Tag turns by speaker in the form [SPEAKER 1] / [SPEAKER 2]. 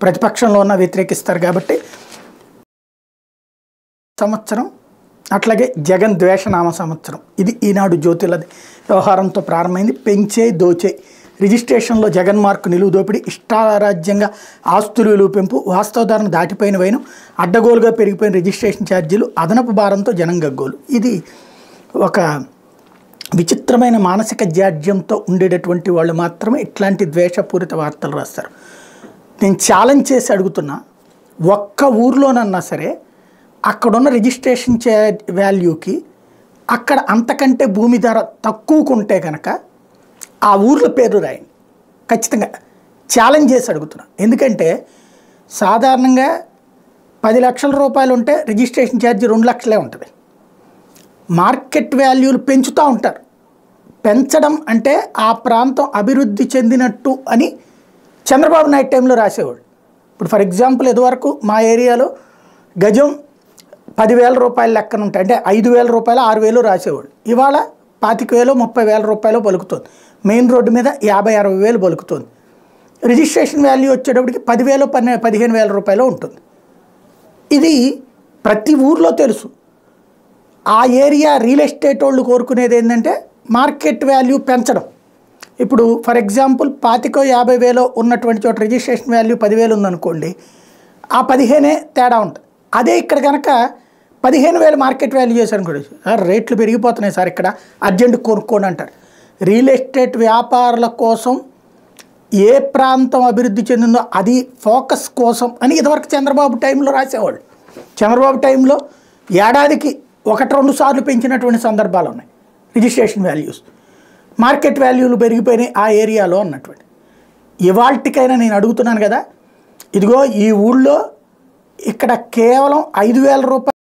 [SPEAKER 1] ప్రతిపక్షంలో ఉన్న వ్యతిరేకిస్తారు కాబట్టి సంవత్సరం అట్లాగే జగన్ ద్వేషనామ సంవత్సరం ఇది ఈనాడు జ్యోతిలది వ్యవహారంతో ప్రారంభమైంది. పెంచే దోచే రిజిస్ట్రేషన్లో జగన్ మార్కు నిలువు దోపిడీ, ఇష్టారాజ్యంగా ఆస్తులు విలువ పెంపు, వాస్తవ ధరను దాటిపోయిన వైను, అడ్డగోలుగా పెరిగిపోయిన రిజిస్ట్రేషన్ ఛార్జీలు, అదనపు భారంతో జనం గగ్గోలు. ఇది ఒక విచిత్రమైన మానసిక జాడ్యంతో ఉండేటటువంటి వాళ్ళు మాత్రమే ఇట్లాంటి ద్వేషపూరిత వార్తలు రాస్తారు. నేను ఛాలెంజ్ చేసి అడుగుతున్నా, ఒక్క ఊర్లోనన్నా సరే అక్కడున్న రిజిస్ట్రేషన్ వాల్యూకి అక్కడ అంతకంటే భూమి ధర తక్కువకుంటే కనుక ఆ ఊర్ల పేరు రాయండి. ఖచ్చితంగా ఛాలెంజ్ చేసి అడుగుతున్నా. ఎందుకంటే సాధారణంగా 10 లక్షల రూపాయలు ఉంటే రిజిస్ట్రేషన్ ఛార్జీ 2 లక్షలే ఉంటుంది. మార్కెట్ వాల్యూలు పెంచుతూ ఉంటారు. పెంచడం అంటే ఆ ప్రాంతం అభివృద్ధి చెందినట్టు అని చంద్రబాబు నాయుడు టైంలో రాసేవాడు. ఇప్పుడు ఫర్ ఎగ్జాంపుల్ ఇదివరకు మా ఏరియాలో గజం 10,000 రూపాయల లెక్కన ఉంటాయి, అంటే 5,000 రూపాయలు 6,000 రాసేవాడు. ఇవాళ 25,000 30,000 రూపాయలు పలుకుతుంది. మెయిన్ రోడ్డు మీద 50,000-60,000 పలుకుతుంది. రిజిస్ట్రేషన్ వాల్యూ వచ్చేటప్పటికి 10,000 15,000 రూపాయలు ఉంటుంది. ఇది ప్రతి ఊర్లో తెలుసు. ఆ ఏరియా రియల్ ఎస్టేట్ వాళ్ళు కోరుకునేది ఏంటంటే మార్కెట్ వాల్యూ పెంచడం. ఇప్పుడు ఫర్ ఎగ్జాంపుల్ 25,000-50,000 ఉన్నటువంటి చోట రిజిస్ట్రేషన్ వాల్యూ 10,000 ఉందనుకోండి, ఆ 15 తేడా ఉంటుంది. అదే ఇక్కడ కనుక 15,000 మార్కెట్ వాల్యూ చేశారనుకోండి, రేట్లు పెరిగిపోతున్నాయి సార్ ఇక్కడ అర్జెంట్ కొనుక్కోండి అంటారు. రియల్ ఎస్టేట్ వ్యాపారుల కోసం ఏ ప్రాంతం అభివృద్ధి చెందిందో అది ఫోకస్ కోసం అని ఇదివరకు చంద్రబాబు టైంలో రాసేవాళ్ళు. చంద్రబాబు టైంలో ఏడాదికి 1-2 సార్లు పెంచినటువంటి సందర్భాలు ఉన్నాయి రిజిస్ట్రేషన్ వాల్యూస్. మార్కెట్ వాల్యూలు పెరిగిపోయినాయి ఆ ఏరియాలో అన్నటువంటి. ఇవాల్టికైనా నేను అడుగుతున్నాను కదా, ఇదిగో ఈ ఊళ్ళో ఇక్కడ కేవలం 5,000 రూపాయలు